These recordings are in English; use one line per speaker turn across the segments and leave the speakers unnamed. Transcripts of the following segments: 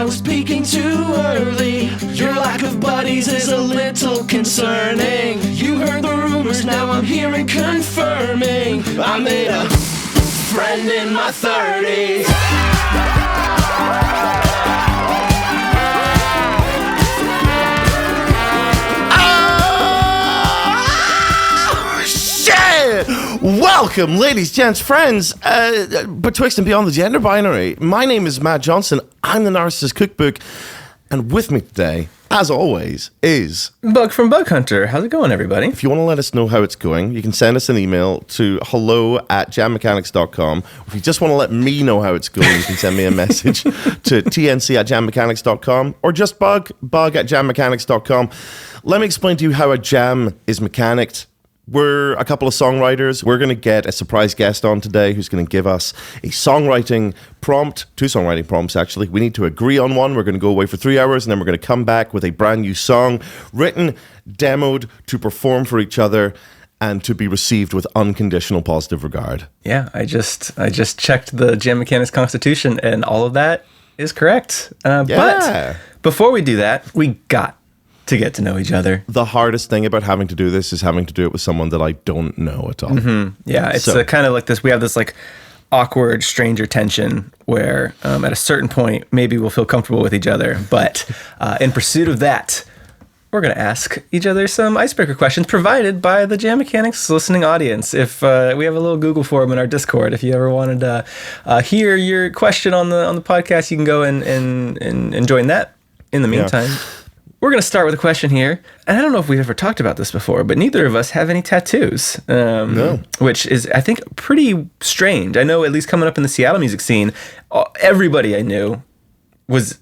I was peaking too early. Your lack of buddies is a little concerning. You heard the rumors, now I'm hearing confirming. I made a friend in my 30s.
Welcome, ladies, gents, friends, betwixt and beyond the gender binary. My name is Matt Johnson. I'm the Narcissist Cookbook, and with me today, as always, is
Bug from Bug Hunter. How's it going, everybody?
If you want to let us know how it's going, you can send us an email to hello@jammechanics.com. If you just want to let me know how it's going, you can send me a message to tnc@jammechanics.com or just bug@jammechanics.com. Let me explain to you how a jam is mechanicked. We're a couple of songwriters. We're going to get a surprise guest on today who's going to give us a songwriting prompt, 2 songwriting prompts actually. We need to agree on one. We're going to go away for 3 hours and then we're going to come back with a brand new song, written, demoed, to perform for each other and to be received with unconditional positive regard.
Yeah, I just checked the Jam Mechanics Constitution and all of that is correct. But before we do that, we got to get to know each other.
The hardest thing about having to do this is having to do it with someone that I don't know at all.
Mm-hmm. Yeah, it's kind of like this. We have this like awkward stranger tension where at a certain point, maybe we'll feel comfortable with each other. But in pursuit of that, we're going to ask each other some icebreaker questions provided by the Jam Mechanics listening audience. If we have a little Google form in our Discord, if you ever wanted to hear your question on the podcast, you can go and join that. In the meantime, we're going to start with a question here. And I don't know if we've ever talked about this before, but neither of us have any tattoos. No. Which is, I think, pretty strange. I know, at least coming up in the Seattle music scene, everybody I knew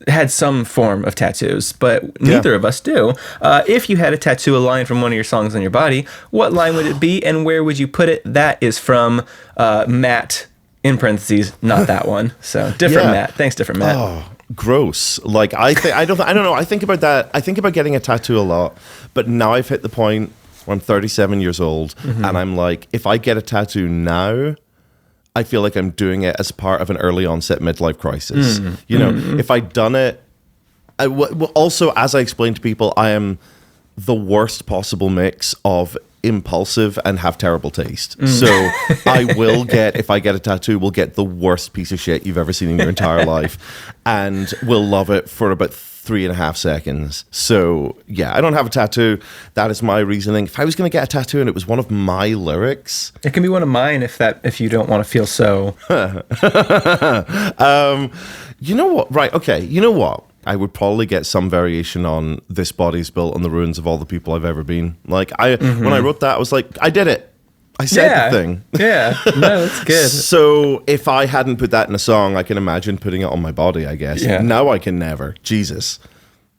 had some form of tattoos, but neither of us do. If you had a tattoo, a line from one of your songs on your body, what line would it be and where would you put it? That is from Matt, in parentheses, not that one. So, different Matt. Thanks, different Matt.
Oh. Gross. Like I don't know. I think about that. I think about getting a tattoo a lot, but now I've hit the point where I'm 37 years old, and I'm like, if I get a tattoo now, I feel like I'm doing it as part of an early onset midlife crisis. You know, if I'd done it, also as I explained to people, I am the worst possible mix of impulsive and have terrible taste. So I will get, if I get a tattoo, will get the worst piece of shit you've ever seen in your entire life and will love it for about 3.5 seconds. So yeah, I don't have a tattoo. That is my reasoning. If I was going to get a tattoo and it was one of my lyrics,
it can be one of mine if you don't want to feel so.
You know what? Right. Okay. You know what? I would probably get some variation on "This body's built on the ruins of all the people I've ever been." Like when I wrote that, I was like, I did it. I said the thing.
Yeah, no, that's good.
So if I hadn't put that in a song, I can imagine putting it on my body, I guess.
Yeah.
Now I can never. Jesus.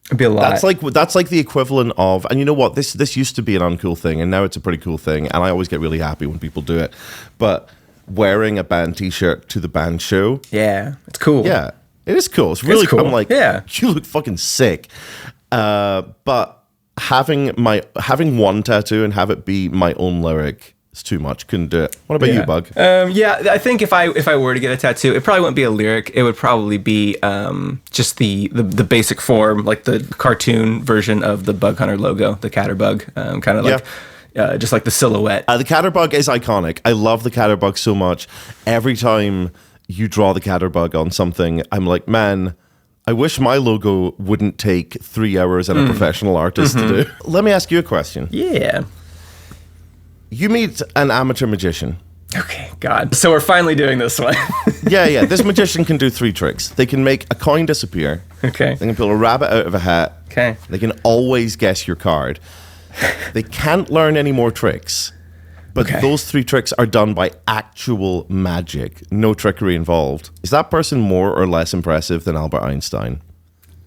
It'd be a lot.
That's like the equivalent of, and you know what? This used to be an uncool thing, and now it's a pretty cool thing, and I always get really happy when people do it. But wearing a band t-shirt to the band show.
Yeah, it's cool.
Yeah. It is cool. It's really cool. I'm like, you look fucking sick. But having one tattoo and have it be my own lyric is too much. Couldn't do it. What about you, Bug?
I think if I were to get a tattoo, it probably wouldn't be a lyric. It would probably be just the basic form, like the cartoon version of the Bug Hunter logo, the Catterbug, kind of like. Just like the silhouette.
The Catterbug is iconic. I love the Catterbug so much. Every time you draw the Catterbug on something, I'm like, man, I wish my logo wouldn't take 3 hours and a professional artist to do. Let me ask you a question.
Yeah.
You meet an amateur magician.
Okay, God. So we're finally doing this one.
Yeah. This magician can do 3 tricks. They can make a coin disappear.
Okay.
They can pull a rabbit out of a hat.
Okay.
They can always guess your card. They can't learn any more tricks. But those 3 tricks are done by actual magic, no trickery involved. Is that person more or less impressive than Albert Einstein?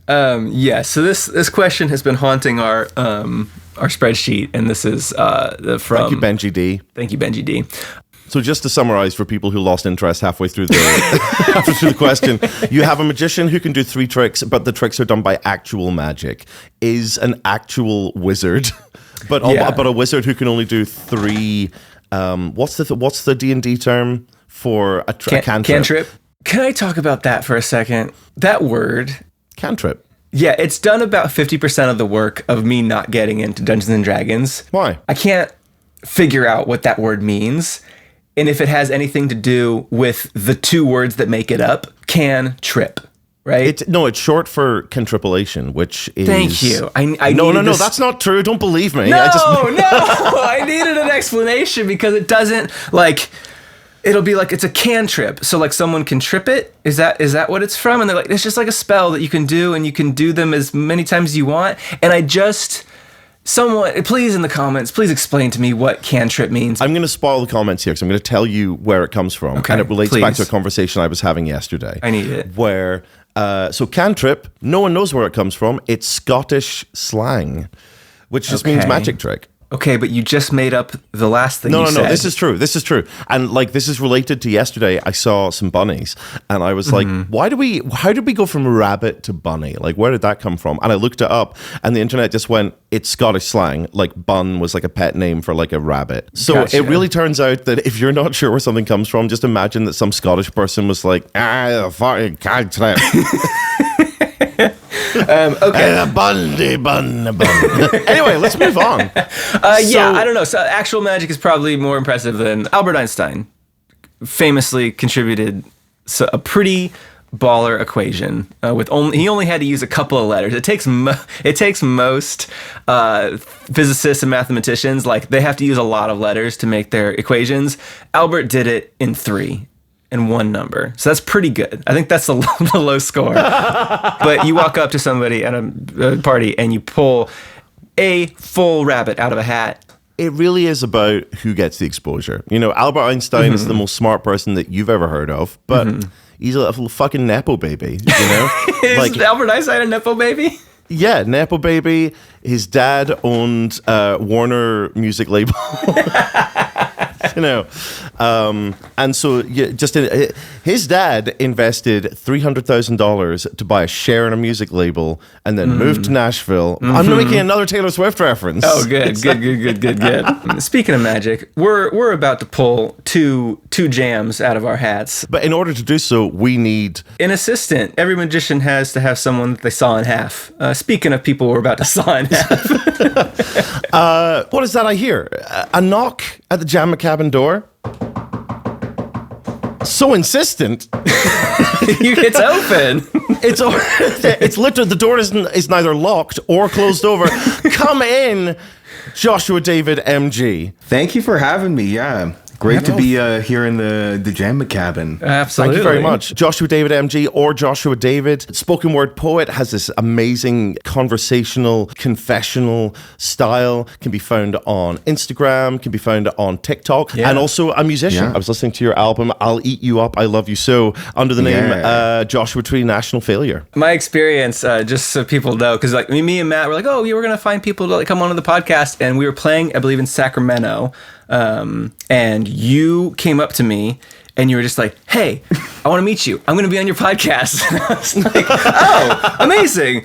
Yeah. So this question has been haunting our spreadsheet, and this is from.
Thank you, Benji D.
Thank you, Benji D.
So just to summarize for people who lost interest halfway through the question, you have a magician who can do 3 tricks, but the tricks are done by actual magic. Is an actual wizard. But a wizard who can only do 3. What's the D&D term for a cantrip?
Cantrip. Can I talk about that for a second? That word
Cantrip.
Yeah, it's done about 50% of the work of me not getting into Dungeons and Dragons.
Why?
I can't figure out what that word means, and if it has anything to do with the two words that make it up, cantrip, right?
It's short for contripulation, which is...
Thank you. I
No,
needed this-
that's not true. Don't believe me.
No, I needed an explanation because it doesn't, like... It'll be like it's a cantrip, so like someone can trip it. Is that what it's from? And they're like, it's just like a spell that you can do, and you can do them as many times as you want. And someone, please in the comments, please explain to me what cantrip means.
I'm going to spoil the comments here because I'm going to tell you where it comes from,
Okay,
and it relates back
please.
to a conversation I was having yesterday.
I need it.
Where so cantrip, no one knows where it comes from. It's Scottish slang, which just means
Okay.
magic trick.
Okay, but you just made up the last thing you said.
No, this is true. This is true. And like, this is related to yesterday. I saw some bunnies and I was like, how did we go from rabbit to bunny? Like, where did that come from? And I looked it up and the internet just went, it's Scottish slang. Like bun was like a pet name for like a rabbit. So
Gotcha.
it really turns out that if you're not sure where something comes from, just imagine that some Scottish person was like, fucking cantrip.
Okay.
Bun. Anyway, let's move on.
Yeah, I don't know. So actual magic is probably more impressive than Albert Einstein famously contributed a pretty baller equation with he only had to use a couple of letters. It takes most physicists and mathematicians, like they have to use a lot of letters to make their equations. Albert did it in 3 and 1 number. So that's pretty good. I think that's the low score. But you walk up to somebody at a party and you pull a full rabbit out of a hat.
It really is about who gets the exposure. You know, Albert Einstein is the most smart person that you've ever heard of, but he's a little fucking Nepo baby, you know?
Is Albert Einstein a Nepo baby?
Yeah, Nepo baby. His dad owned Warner music label. You know, and so his dad invested $300,000 to buy a share in a music label, and then moved to Nashville. I'm making another Taylor Swift reference.
Oh, good. Speaking of magic, we're about to pull two jams out of our hats.
But in order to do so, we need
An assistant. Every magician has to have someone that they saw in half. Speaking of people we're about to saw in half.
what is that I hear? A knock at the Jam McCabin door. So insistent.
It's open.
It's literally, the door is neither locked or closed over. Come in, Joshua David MG.
Thank you for having me. Yeah. Great to be here in the Jam McCabin.
Absolutely.
Thank you very much. Joshua David MG or Joshua David, spoken word poet, has this amazing conversational, confessional style, can be found on Instagram, can be found on TikTok, and also a musician.
Yeah.
I was listening to your album, I'll Eat You Up, I Love You So, under the name Joshua Tree National Failure.
My experience, just so people know, because like me and Matt were like, oh, yeah, we're going to find people to like, come on the podcast, and we were playing, I believe, in Sacramento, and you came up to me and you were just like, hey, I want to meet you. I'm going to be on your podcast. I was like, oh, amazing.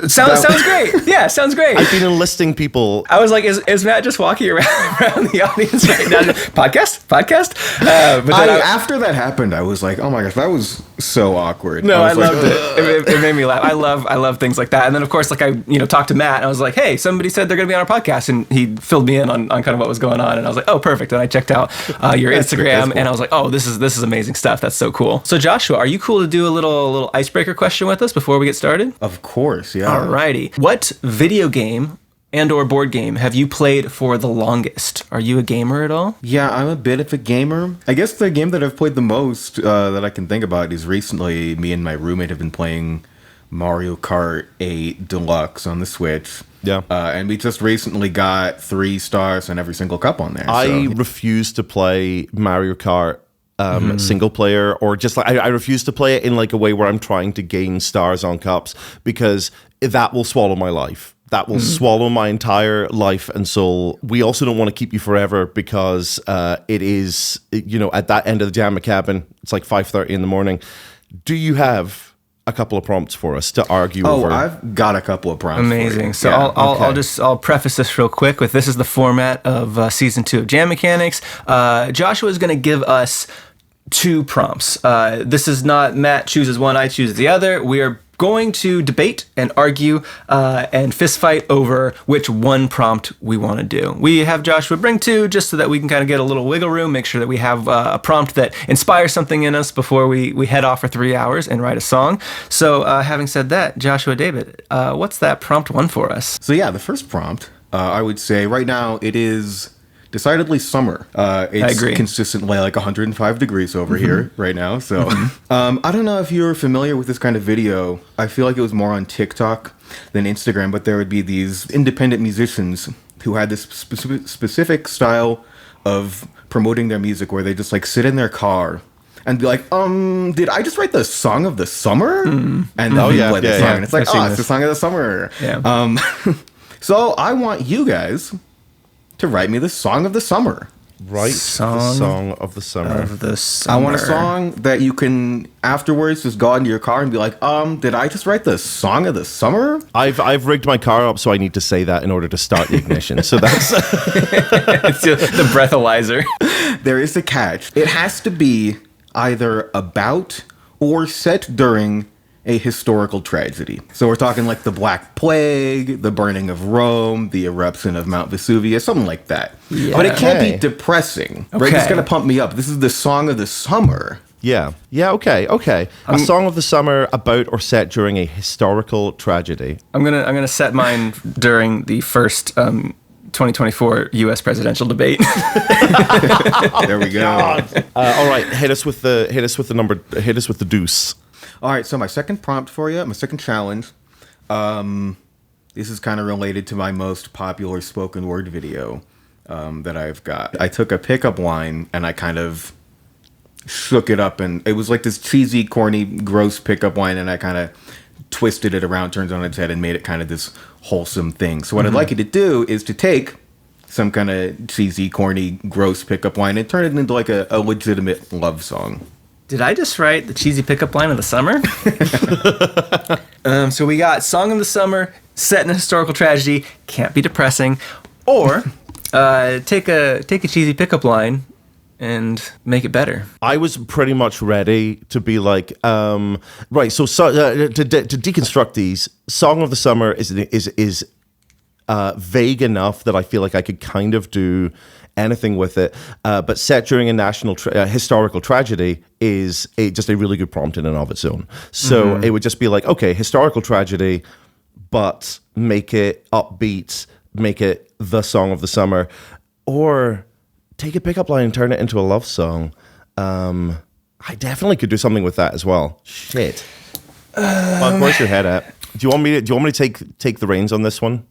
Sounds great. Yeah, sounds great.
I've been enlisting people.
I was like, is Matt just walking around the audience right now? Podcast? But then
After that happened, I was like, oh my gosh, that was so awkward.
No, I
was like,
loved it. It made me laugh. I love things like that. And then of course, like I talked to Matt and I was like, hey, somebody said they're going to be on our podcast, and he filled me in on kind of what was going on. And I was like, oh, perfect. And I checked out your Instagram,
cool.
and I was like, oh, this is amazing stuff. That's so cool. So Joshua, are you cool to do a little icebreaker question with us before we get started?
Of course, yeah.
Alrighty. What video game and or board game have you played for the longest? Are you a gamer at all?
Yeah, I'm a bit of a gamer. I guess the game that I've played the most that I can think about is recently me and my roommate have been playing Mario Kart 8 Deluxe on the Switch.
Yeah.
And we just recently got 3 stars in every single cup on there.
I refuse to play Mario Kart single player, or just like I refuse to play it in like a way where I'm trying to gain stars on cups, because that will swallow my life. That will swallow my entire life and soul. We also don't want to keep you forever, because it is, at that end of the Jam McCabin, it's like 5:30 in the morning. Do you have a couple of prompts for us to argue over?
I've got a couple of prompts.
Amazing. So
Yeah,
I'll preface this real quick with, this is the format of season 2 of Jam Mechanics. Joshua is going to give us 2 prompts. This is not Matt chooses one, I choose the other. We are going to debate and argue and fist fight over which one prompt we want to do. We have Joshua bring two just so that we can kind of get a little wiggle room, make sure that we have a prompt that inspires something in us before we head off for 3 hours and write a song. So having said that, Joshua, David, what's that prompt one for us?
So yeah, the first prompt, I would say right now it is decidedly summer. It's
I agree.
consistently like 105 degrees over here right now. So I don't know if you're familiar with this kind of video. I feel like it was more on TikTok than Instagram, but there would be these independent musicians who had this specific style of promoting their music where they just like sit in their car and be like, did I just write the song of the summer? And then play the song. And it's like, it's the song of the summer.
Yeah.
So I want you guys to write me the song of the summer.
Right. The song of the summer.
I want a song that you can afterwards just go into your car and be like, did I just write the song of the summer?
I've rigged my car up so I need to say that in order to start the ignition. So that's
It's the breathalyzer.
There is a catch. It has to be either about or set during a historical tragedy. So we're talking like the Black Plague, the burning of Rome, the eruption of Mount Vesuvius, something like that.
Yeah.
But it can't be depressing, right? It's going to pump me up. This is the song of the summer.
Yeah, okay. A song of the summer about or set during a historical tragedy.
I'm gonna set mine during the first 2024 U.S. presidential debate.
There we go.
All right, hit us with the deuce.
All right, so my second prompt for you, my second challenge, this is kind of related to my most popular spoken word video that I've got. I took a pickup line and I kind of shook it up, and it was like this cheesy, corny, gross pickup line, and I kind of twisted it around, turned it on its head, and made it kind of this wholesome thing. So what I'd like you to do is to take some kind of cheesy, corny, gross pickup line and turn it into like a legitimate love song.
Did I just write the cheesy pickup line of the summer? So we got song of the summer, set in a historical tragedy, can't be depressing, or take a cheesy pickup line and make it better.
I was pretty much ready to be like, right. So to deconstruct these, song of the summer is vague enough that I feel like I could kind of do anything with it, but set during a national historical tragedy is just a really good prompt in and of its own. So it would just be like, okay, historical tragedy, but make it upbeat, make it the song of the summer, or take a pickup line and turn it into a love song. I definitely could do something with that as well. Shit. Where's your head at? Do you want me to take the reins on this one?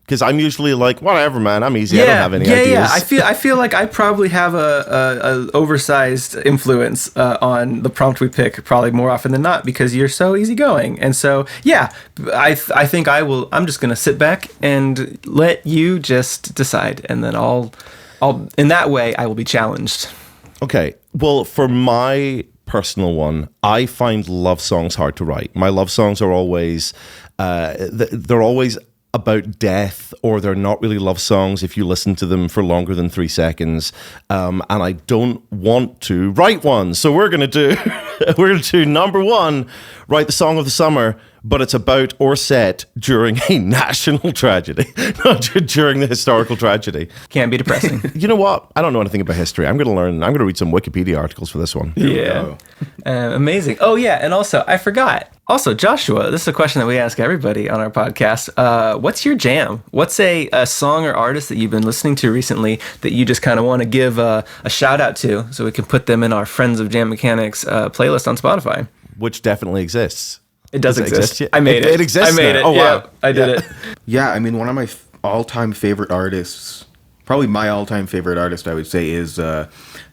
Because I'm usually like, whatever, man, I'm easy. I don't have any ideas.
Yeah. I feel like I probably have a oversized influence on the prompt we pick, probably more often than not, because you're so easygoing. And so, yeah, I think I'm just gonna sit back and let you just decide, and then I'll in that way I will be challenged.
Okay. Well, for my personal one, I find love songs hard to write. My love songs are always they're always about death, or they're not really love songs if you listen to them for longer than 3 seconds. And I don't want to write one. So we're gonna do number one, write the song of the summer, but it's about or set during a national tragedy, not during the historical tragedy.
Can't be depressing.
You know what? I don't know anything about history. I'm gonna read some Wikipedia articles for this one.
Yeah. Amazing. Oh yeah, and also I forgot. Also, Joshua, this is a question that we ask everybody on our podcast. What's your jam? What's a song or artist that you've been listening to recently that you just kind of want to give a shout out to, so we can put them in our Friends of Jam Mechanics playlist on Spotify?
Which definitely exists.
It does exist.
Exist?
I made it.
It exists.
I made
now.
it.
Oh wow!
Yeah, I did it.
Yeah, I mean, one of my all-time favorite artists, probably my all-time favorite artist, I would say, is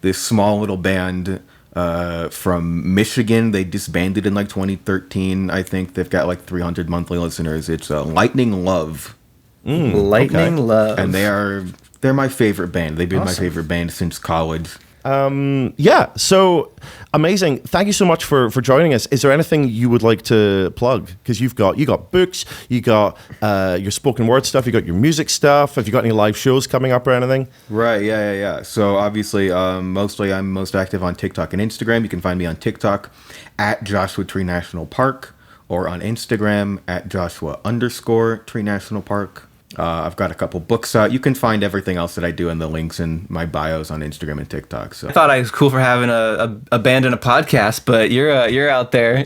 this small little band from Michigan. They disbanded in like 2013, I think. They've got like 300 monthly listeners. It's Lightning Love.
Lightning Love.
And they're my favorite band. They've been my favorite band since college.
Yeah, so amazing. Thank you so much for joining us. Is there anything you would like to plug? Because you got books, you got your spoken word stuff, you got your music stuff. Have you got any live shows coming up or anything?
Right, yeah. So obviously, I'm most active on TikTok and Instagram. You can find me on TikTok at Joshua Tree National Park, or on Instagram at Joshua_Tree National Park. I've got a couple books out. You can find everything else that I do in the links in my bios on Instagram and TikTok. So
I thought I was cool for having a band and a podcast, but you're out there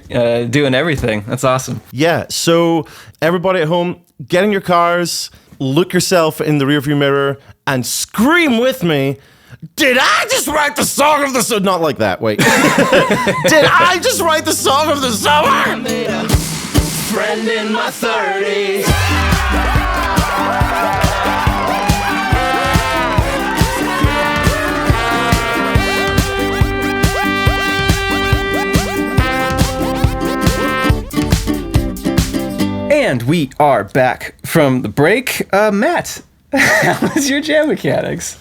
doing everything. That's awesome.
Yeah, so everybody at home, get in your cars, look yourself in the rearview mirror, and scream with me, did I just write the song of the summer? Not like that, wait. Did I just write the song of the summer?
I made a friend in my 30s.
And we are back from the break. Matt, how was your jam mechanics?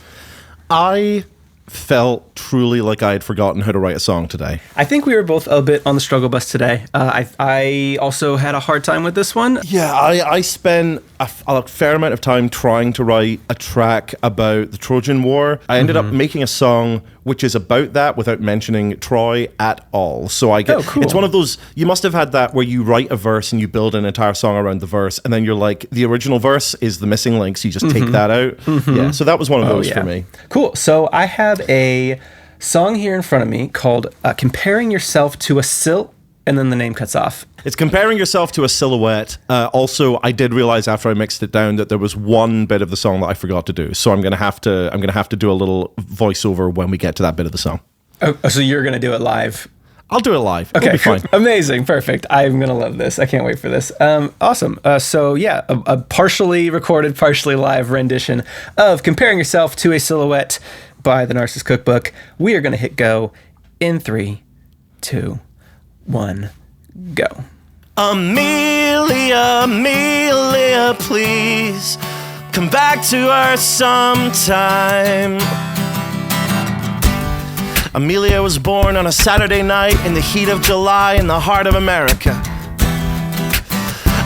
I felt truly like I had forgotten how to write a song today.
I think we were both a bit on the struggle bus today. I also had a hard time with this one.
Yeah, I spent a fair amount of time trying to write a track about the Trojan War. I ended up making a song which is about that without mentioning Troy at all. So I get
cool.
It's one of those, you must have had that where you write a verse and you build an entire song around the verse, and then you're like, the original verse is the missing link, so you just take that out. Yeah, so that was one of those for me.
Cool. So I have a song here in front of me called Comparing Yourself to a Sil, and then the name cuts off.
It's comparing yourself to a silhouette. Also, I did realize after I mixed it down that there was one bit of the song that I forgot to do. So I'm gonna have to do a little voiceover when we get to that bit of the song.
Oh, so you're gonna do it live?
I'll do it live.
Okay,
It'll be fine.
Amazing, perfect. I'm gonna love this. I can't wait for this. Awesome. So yeah, a partially recorded, partially live rendition of "Comparing Yourself to a Silhouette" by the Narcissist Cookbook. We are gonna hit go in 3, 2, 1, go.
Amelia, Amelia, please come back to Earth sometime. Amelia was born on a Saturday night in the heat of July in the heart of America.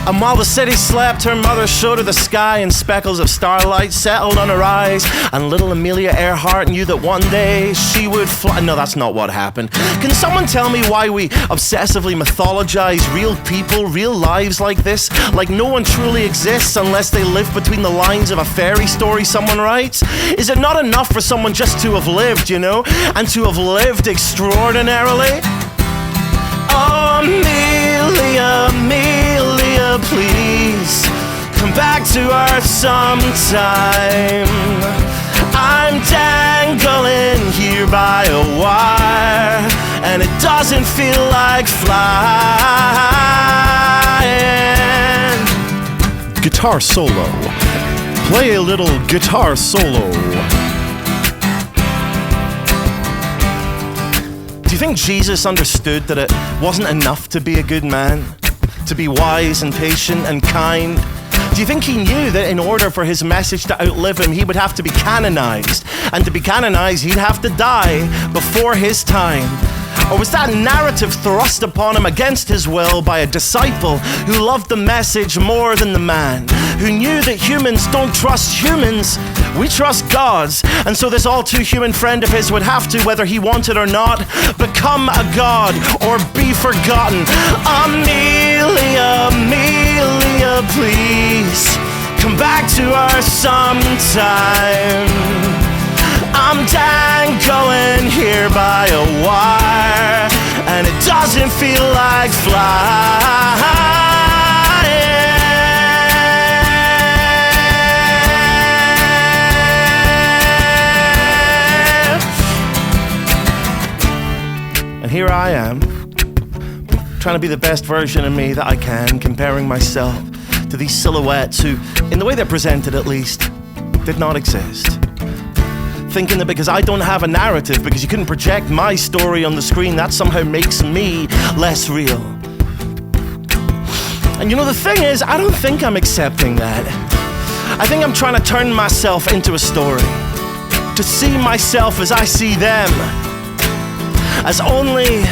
And while the city slept, her mother showed her the sky, and speckles of starlight settled on her eyes. And little Amelia Earhart knew that one day she would fly. No, that's not what happened. Can someone tell me why we obsessively mythologize real people, real lives like this? Like no one truly exists unless they live between the lines of a fairy story someone writes? Is it not enough for someone just to have lived, you know? And to have lived extraordinarily? Oh, Amelia, Amelia, please come back to Earth sometime. I'm dangling here by a wire, and it doesn't feel like flying.
Guitar solo. Play a little guitar solo.
Do you think Jesus understood that it wasn't enough to be a good man, to be wise and patient and kind? Do you think he knew that in order for his message to outlive him, he would have to be canonized? And to be canonized, he'd have to die before his time. Or was that narrative thrust upon him against his will by a disciple who loved the message more than the man, who knew that humans don't trust humans, we trust gods, and so this all-too-human friend of his would have to, whether he wanted or not, become a god or be forgotten. Amelia, Amelia, please come back to Earth sometime. I'm dangling here by a wire, and it doesn't feel like flying. And here I am, trying to be the best version of me that I can, comparing myself to these silhouettes who, in the way they're presented at least, did not exist. Thinking that because I don't have a narrative, because you couldn't project my story on the screen, that somehow makes me less real. And you know, the thing is, I don't think I'm accepting that. I think I'm trying to turn myself into a story, to see myself as I see them, as only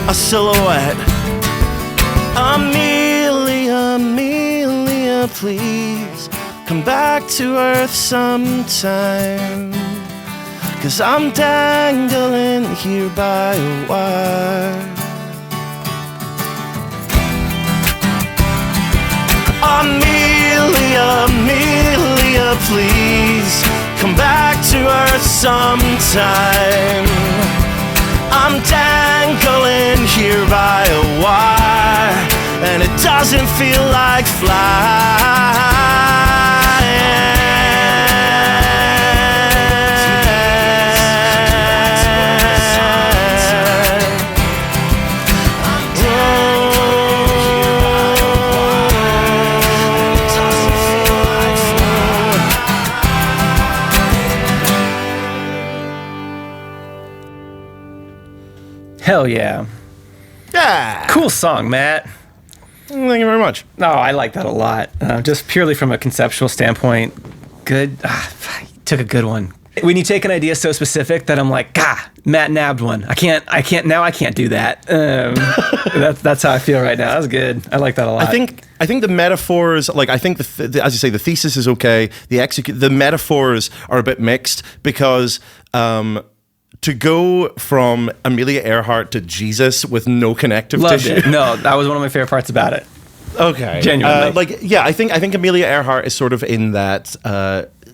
a silhouette. Amelia, Amelia, please come back to Earth sometime. 'Cause I'm dangling here by a wire.
Amelia, please come back to Earth sometime. I'm dangling here by a wire, and it doesn't feel like flying.
Hell yeah.
Yeah.
Cool song, Matt.
Thank you very much.
No, I like that a lot. Just purely from a conceptual standpoint, good. Took a good one. When you take an idea so specific that I'm like, Matt nabbed one. I can't do that. That's how I feel right now. That was good. I like that a lot.
I think the metaphors, like I think as you say, the thesis is okay. The metaphors are a bit mixed because to go from Amelia Earhart to Jesus with no connective
Loved
tissue.
it. No, that was one of my favorite parts about it.
Okay.
Genuinely.
I think Amelia Earhart is sort of in that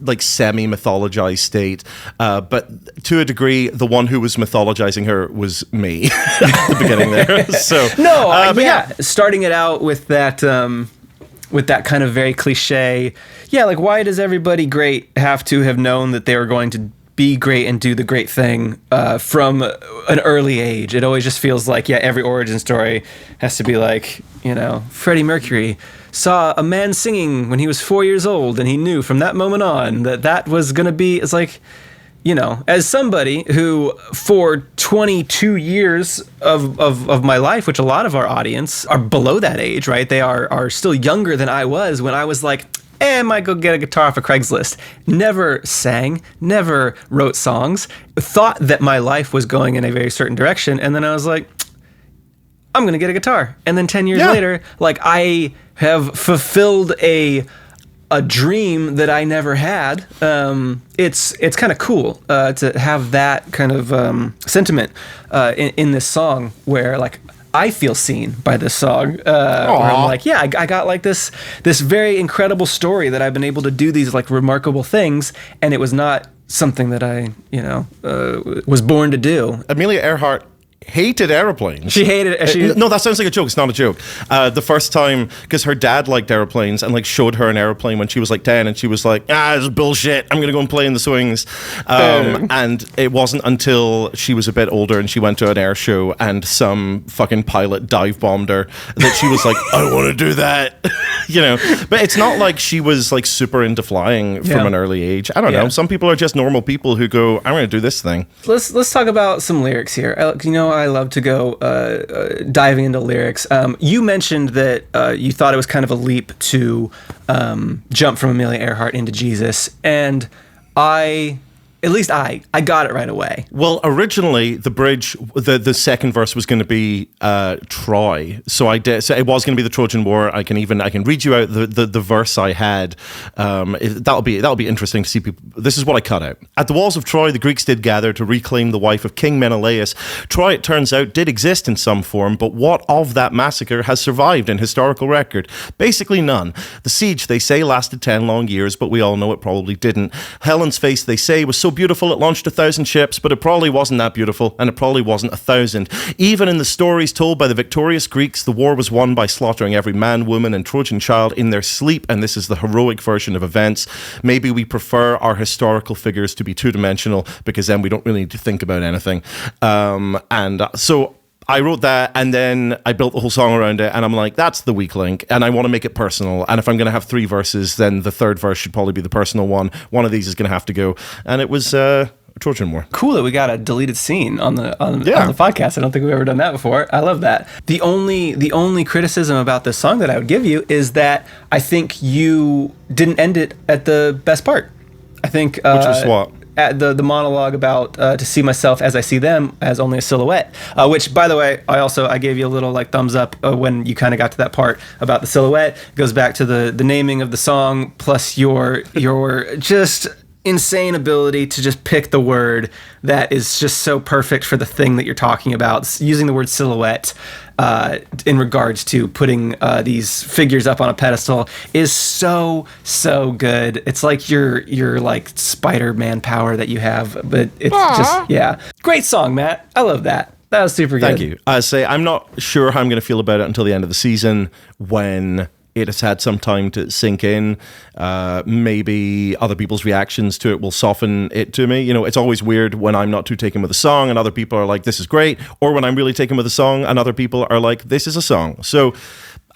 like semi-mythologized state, but to a degree, the one who was mythologizing her was me at the beginning there. So
starting it out with that kind of very cliche, like why does everybody great have to have known that they were going to be great and do the great thing from an early age? It always just feels like, every origin story has to be like, Freddie Mercury saw a man singing when he was 4 years old, and he knew from that moment on that was going to be, it's like, as somebody who for 22 years of my life, which a lot of our audience are below that age, right? They are still younger than I was when I was like, I might go get a guitar off of Craigslist. Never sang, never wrote songs, thought that my life was going in a very certain direction. And then I was like, I'm going to get a guitar. And then 10 years later, like I have fulfilled a dream that I never had. It's kind of cool to have that kind of sentiment in this song where like, I feel seen by this song, where I'm like, I got like this very incredible story that I've been able to do these like remarkable things, and it was not something that I, was born to do.
Amelia Earhart hated airplanes.
She hated it.
No, that sounds like a joke. It's not a joke. The first time, because her dad liked airplanes and like showed her an airplane when she was like 10, and she was like, this is bullshit. I'm going to go and play in the swings. And it wasn't until she was a bit older and she went to an air show and some fucking pilot dive bombed her that she was like, I want to do that. But it's not like she was like super into flying from an early age. I don't know. Some people are just normal people who go, I'm going to do this thing.
Let's talk about some lyrics here. I love to go diving into lyrics. You mentioned that you thought it was kind of a leap to jump from Amelia Earhart into Jesus, and I got it right away.
Well, originally the bridge, the second verse was going to be Troy, so I did. So it was going to be the Trojan War. I can read you out the verse I had. That'll be interesting to see people. This is what I cut out. At the walls of Troy, the Greeks did gather to reclaim the wife of King Menelaus. Troy, it turns out, did exist in some form, but what of that massacre has survived in historical record? Basically none. The siege, they say, lasted 10 long years, but we all know it probably didn't. Helen's face, they say, was so beautiful it launched 1,000 ships, but it probably wasn't that beautiful, and it probably wasn't 1,000. Even in the stories told by the victorious Greeks, the war was won by slaughtering every man, woman, and Trojan child in their sleep, and this is the heroic version of events. Maybe we prefer our historical figures to be two-dimensional, because then we don't really need to think about anything. So I wrote that, and then I built the whole song around it, and I'm like, that's the weak link, and I want to make it personal, and if I'm going to have 3 verses, then the third verse should probably be the personal one. One of these is going to have to go, and it was Trojan War.
Cool that we got a deleted scene on the podcast. I don't think we've ever done that before. I love that. The only criticism about this song that I would give you is that I think you didn't end it at the best part. I think
which was what?
At the monologue about to see myself as I see them as only a silhouette, which, by the way, I gave you a little like thumbs up when you kind of got to that part about the silhouette. It goes back to the naming of the song plus your just insane ability to just pick the word that is just so perfect for the thing that you're talking about. Using the word silhouette in regards to putting these figures up on a pedestal is so good. It's like your like Spider-Man power that you have, but it's just great song, Matt. I love that. That was super good.
Thank you. I say I'm not sure how I'm going to feel about it until the end of the season when it has had some time to sink in. Maybe other people's reactions to it will soften it to me. You know, it's always weird when I'm not too taken with a song and other people are like, this is great. Or when I'm really taken with a song and other people are like, this is a song. So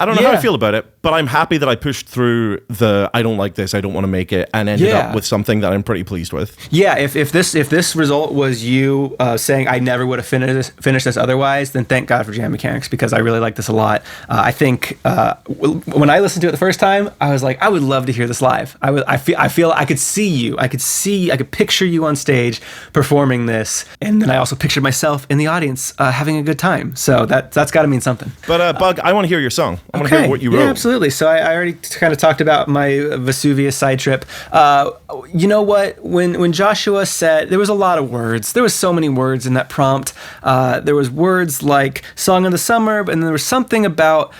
I don't know how I feel about it, but I'm happy that I pushed through the I don't like this, I don't want to make it, and ended up with something that I'm pretty pleased with. Yeah,
if this result was you saying I never would have finished this otherwise, then thank God for Jam Mechanics, because I really like this a lot. I think when I listened to it the first time, I was like, I would love to hear this live. I feel I could see you. I could picture you on stage performing this, and then I also pictured myself in the audience having a good time. So that's got to mean something.
But Bug, I want to hear your song. I want to hear what you wrote.
Yeah, absolutely. So I already kind of talked about my Vesuvius side trip. You know what? When Joshua said, there was a lot of words. There was so many words in that prompt. There was words like Song of the Summer, and there was something about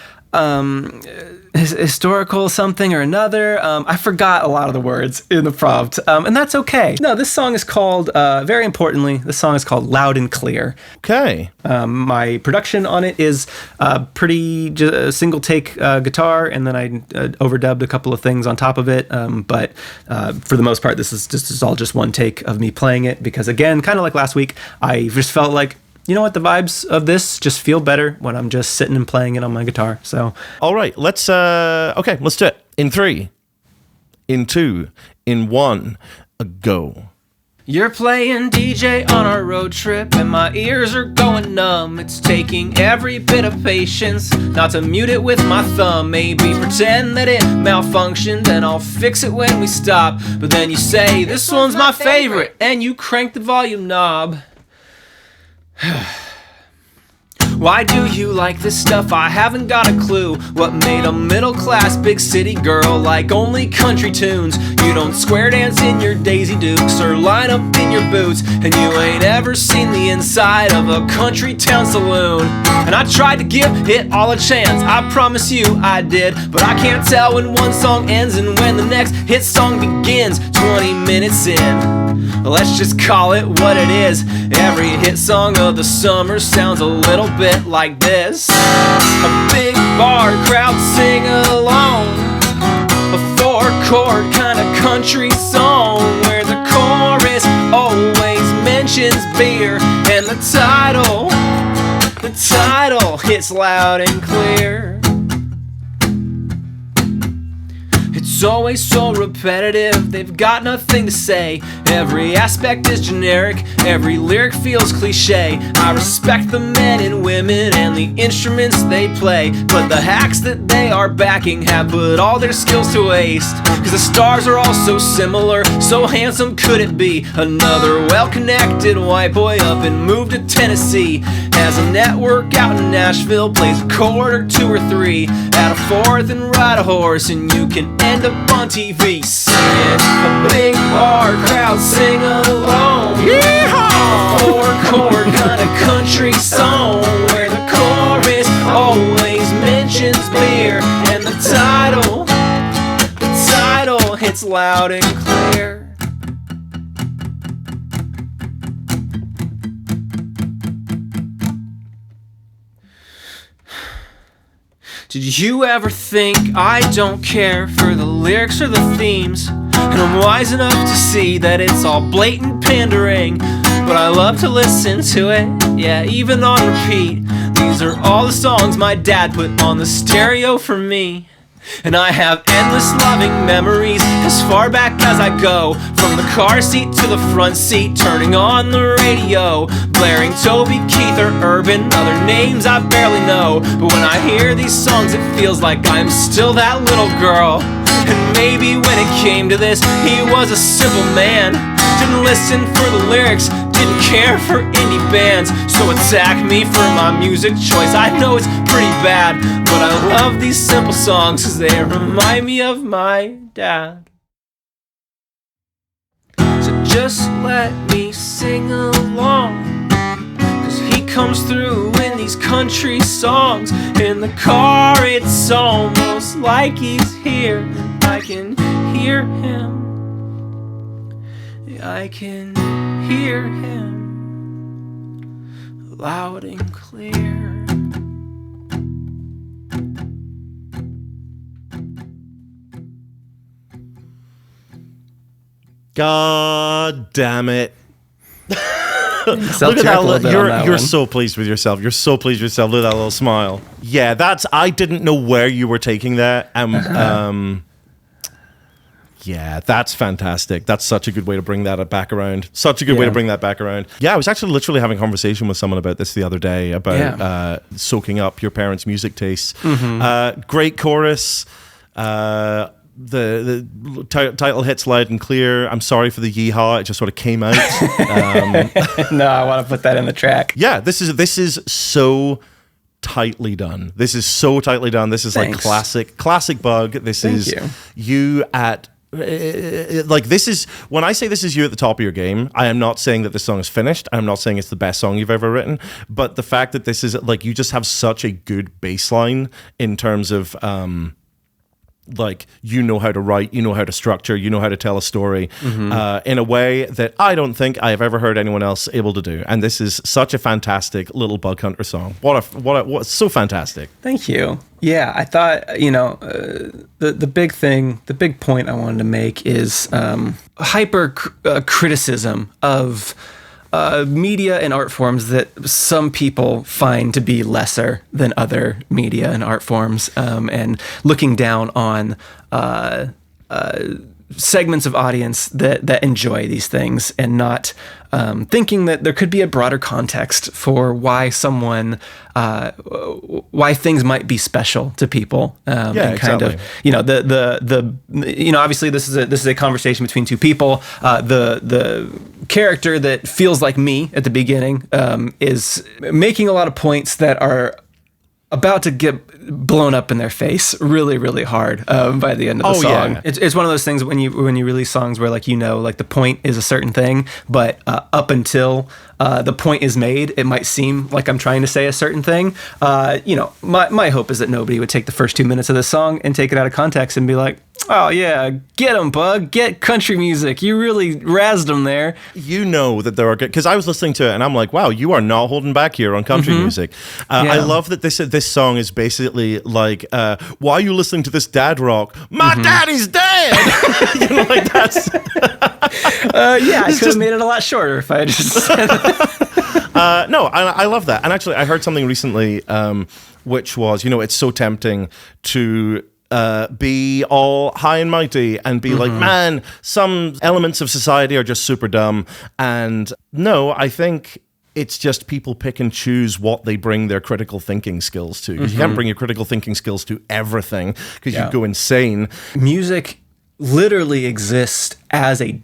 historical something or another. I forgot a lot of the words in the prompt, and that's okay. No, this song is called, very importantly, this song is called Loud and Clear.
Okay.
My production on it is pretty single take guitar, and then I overdubbed a couple of things on top of it. But for the most part, this is all just one take of me playing it, because again, kind of like last week, I just felt like, you know what, the vibes of this just feel better when I'm just sitting and playing it on my guitar. So,
all right, let's do it. In 3, in 2, in 1, go.
You're playing DJ on our road trip, and my ears are going numb. It's taking every bit of patience not to mute it with my thumb. Maybe pretend that it malfunctioned and I'll fix it when we stop. But then you say, this one's my favorite, and you crank the volume knob. Why do you like this stuff? I haven't got a clue. What made a middle-class big city girl like only country tunes? You don't square dance in your Daisy Dukes or line up in your boots, and you ain't ever seen the inside of a country town saloon. And I tried to give it all a chance, I promise you I did, but I can't tell when one song ends and when the next hit song begins. 20 minutes in, let's just call it what it is. Every hit song of the summer sounds a little bit like this. A big bar crowd sing along, a 4-chord kind of country song where the chorus always mentions beer, and the title hits loud and clear. It's always so repetitive, they've got nothing to say. Every aspect is generic, every lyric feels cliche. I respect the men and women and the instruments they play, but the hacks that they are backing have put all their skills to waste. Cause the stars are all so similar, so handsome could it be? Another well-connected white boy up and moved to Tennessee. Has a network out in Nashville, plays a chord or 2 or 3 at a 4th and ride a horse, and you can end up on TV singing a big bar crowd sing along. Yeehaw! A 4-chord kind of country song where the chorus always mentions beer, and the title hits loud and clear. Did you ever think I don't care for the lyrics or the themes? And I'm wise enough to see that it's all blatant pandering, but I love to listen to it, yeah, even on repeat. These are all the songs my dad put on the stereo for me. And I have endless loving memories as far back as I go, from the car seat to the front seat, turning on the radio, blaring Toby Keith or Urban, other names I barely know. But when I hear these songs it feels like I'm still that little girl. And maybe when it came to this, he was a simple man, didn't listen for the lyrics, didn't care for indie bands. So attack me for my music choice, I know it's pretty bad, but I love these simple songs cause they remind me of my dad. just let me sing along. 'Cause he comes through in these country songs. In the car it's almost like he's here. I can hear him. I can hear him loud and clear.
God damn it. Look at
Self-check
that. You're so pleased with yourself. You're so pleased with yourself. Look at that little smile. Yeah, I didn't know where you were taking that. Yeah, that's fantastic. That's such a good way to bring that back around. Such a good way to bring that back around. Yeah, I was actually literally having a conversation with someone about this the other day, about soaking up your parents' music tastes. Great chorus. The title hits loud and clear. I'm sorry for the yeehaw. It just sort of came out.
No, I want to put that in the track.
Yeah, this is so tightly done. This is so tightly done. This is
Thanks.
like classic Bug. This
Thank
is
you.
you at like, this is when I say this is you at the top of your game. I am not saying that this song is finished. I'm not saying it's the best song you've ever written, but the fact that this is like, you just have such a good baseline in terms of like, you know how to write, you know how to structure, you know how to tell a story in a way that I don't think I have ever heard anyone else able to do. And this is such a fantastic little Bug Hunter song. What so fantastic.
Thank you. Yeah, I thought, the big point I wanted to make is hyper criticism of media and art forms that some people find to be lesser than other media and art forms, and looking down on segments of audience that enjoy these things, and not thinking that there could be a broader context for why why things might be special to people. And kind
exactly.
of, obviously this is a conversation between two people. The character that feels like me at the beginning is making a lot of points that are about to get blown up in their face really, really hard by the end of the song.
Yeah.
It's one of those things when you release songs where, like, the point is a certain thing, but up until the point is made, it might seem like I'm trying to say a certain thing. My hope is that nobody would take the first 2 minutes of this song and take it out of context and be like, oh yeah, get 'em, Bug, get country music. You really razzed them there.
You know that there are good, because I was listening to it and I'm like, wow, you are not holding back here on country music. I love that this song is basically like, why are you listening to this dad rock? My daddy's dead. Like that's.
I could have made it a lot shorter if I had just said that.
No, I love that. And actually, I heard something recently, which was, it's so tempting to be all high and mighty and be like, man, some elements of society are just super dumb. And no, I think it's just people pick and choose what they bring their critical thinking skills to. Because you can't bring your critical thinking skills to everything, because you'd go insane.
Music literally exists as a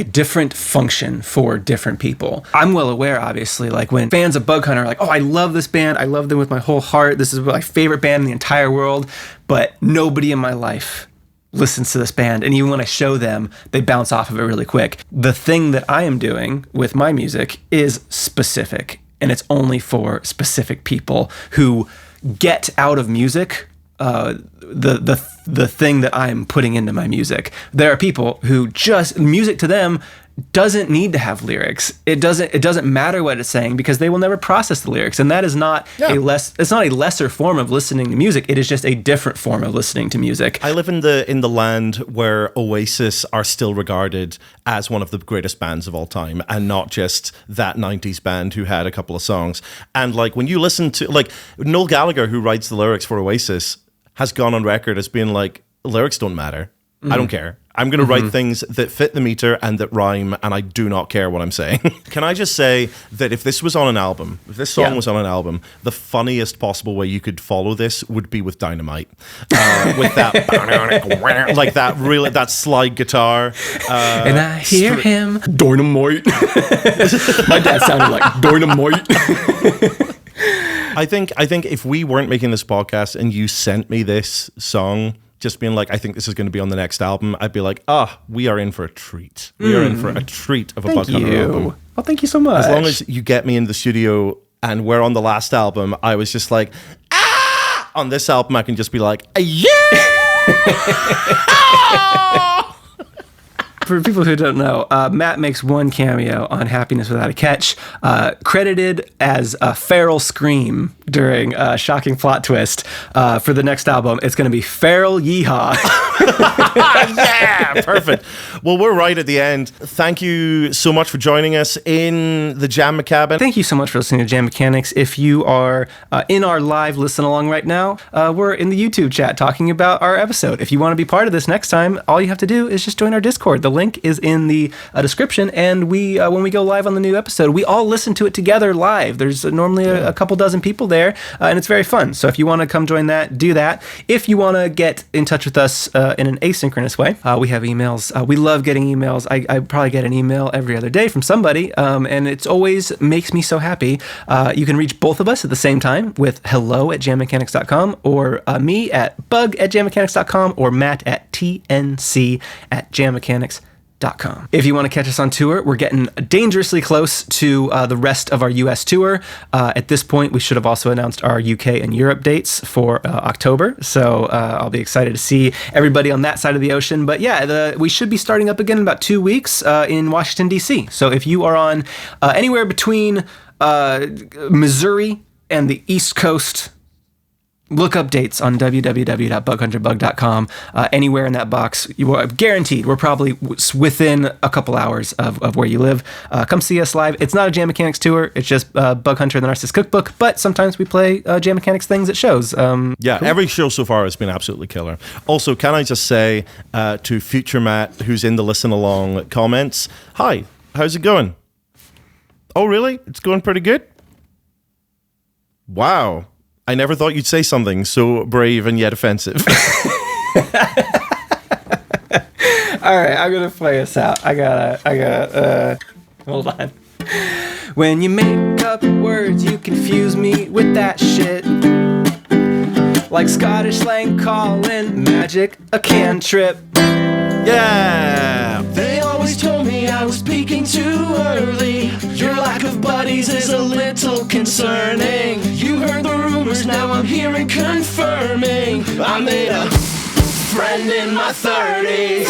different function for different people. I'm well aware, obviously, like when fans of Bug Hunter are like, oh, I love this band, I love them with my whole heart, this is my favorite band in the entire world, but nobody in my life listens to this band, and even when I show them, they bounce off of it really quick. The thing that I am doing with my music is specific, and it's only for specific people who get out of music the thing that I'm putting into my music. There are people who just, music to them doesn't need to have lyrics. It doesn't matter what it's saying, because they will never process the lyrics, and that is not it's not a lesser form of listening to music. It is just a different form of listening to music.
I live in the land where Oasis are still regarded as one of the greatest bands of all time, and not just that 90s band who had a couple of songs. And like, when you listen to, like, Noel Gallagher, who writes the lyrics for Oasis, has gone on record as being like, lyrics don't matter. I don't care. I'm going to write things that fit the meter and that rhyme, and I do not care what I'm saying. Can I just say that if this was on an album, if this song was on an album, the funniest possible way you could follow this would be with Dynamite. With that, like that slide guitar.
And I hear him. Dynamite. My dad sounded like Dynamite.
I think if we weren't making this podcast and you sent me this song just being like, I think this is going to be on the next album, I'd be like, we are in for a treat. We are in for a treat of a Bug Hunter album.
Well, thank you so much.
As long as you get me in the studio and we're on the last album, I was just like, on this album, I can just be like, yeah!
For people who don't know, Matt makes one cameo on Happiness Without a Catch, credited as a feral scream during a shocking plot twist. For the next album, it's going to be Feral Yeehaw.
Yeah, perfect. Well, we're right at the end. Thank you so much for joining us in the Jam Cabin.
Thank you so much for listening to Jam Mechanics. If you are in our live listen along right now, we're in the YouTube chat talking about our episode. If you want to be part of this next time, all you have to do is just join our Discord. The link is in the description, and we when we go live on the new episode, we all listen to it together live. There's normally a couple dozen people there, and it's very fun. So if you want to come join that, do that. If you want to get in touch with us in an asynchronous way, we have emails. We love getting emails. I probably get an email every other day from somebody, and it always makes me so happy. You can reach both of us at the same time with hello@jammechanics.com, or me at bug@jammechanics.com, or Matt at tnc@jammechanics.com. If you want to catch us on tour, we're getting dangerously close to the rest of our US tour. At this point, we should have also announced our UK and Europe dates for October. So I'll be excited to see everybody on that side of the ocean. But yeah, we should be starting up again in about 2 weeks in Washington, D.C. So if you are on anywhere between Missouri and the East Coast, look up dates on www.bughunterbug.com. Anywhere in that box, you are guaranteed. We're probably within a couple hours of where you live. Come see us live. It's not a Jam Mechanics tour. It's just Bug Hunter and the Narcissist Cookbook. But sometimes we play Jam Mechanics things at shows. Cool.
Every show so far has been absolutely killer. Also, can I just say to future Matt, who's in the listen along comments, hi, how's it going? Oh, really? It's going pretty good? Wow. I never thought you'd say something so brave and yet offensive.
All right, I'm gonna play us out. I gotta, hold on. When you make up words, you confuse me with that shit. Like Scottish slang calling magic a cantrip.
Yeah!
They always told me I was peaking too early. Your lack of buddies is a little concerning. You heard the rumors, now I'm hearing confirming. I made a friend in my 30s.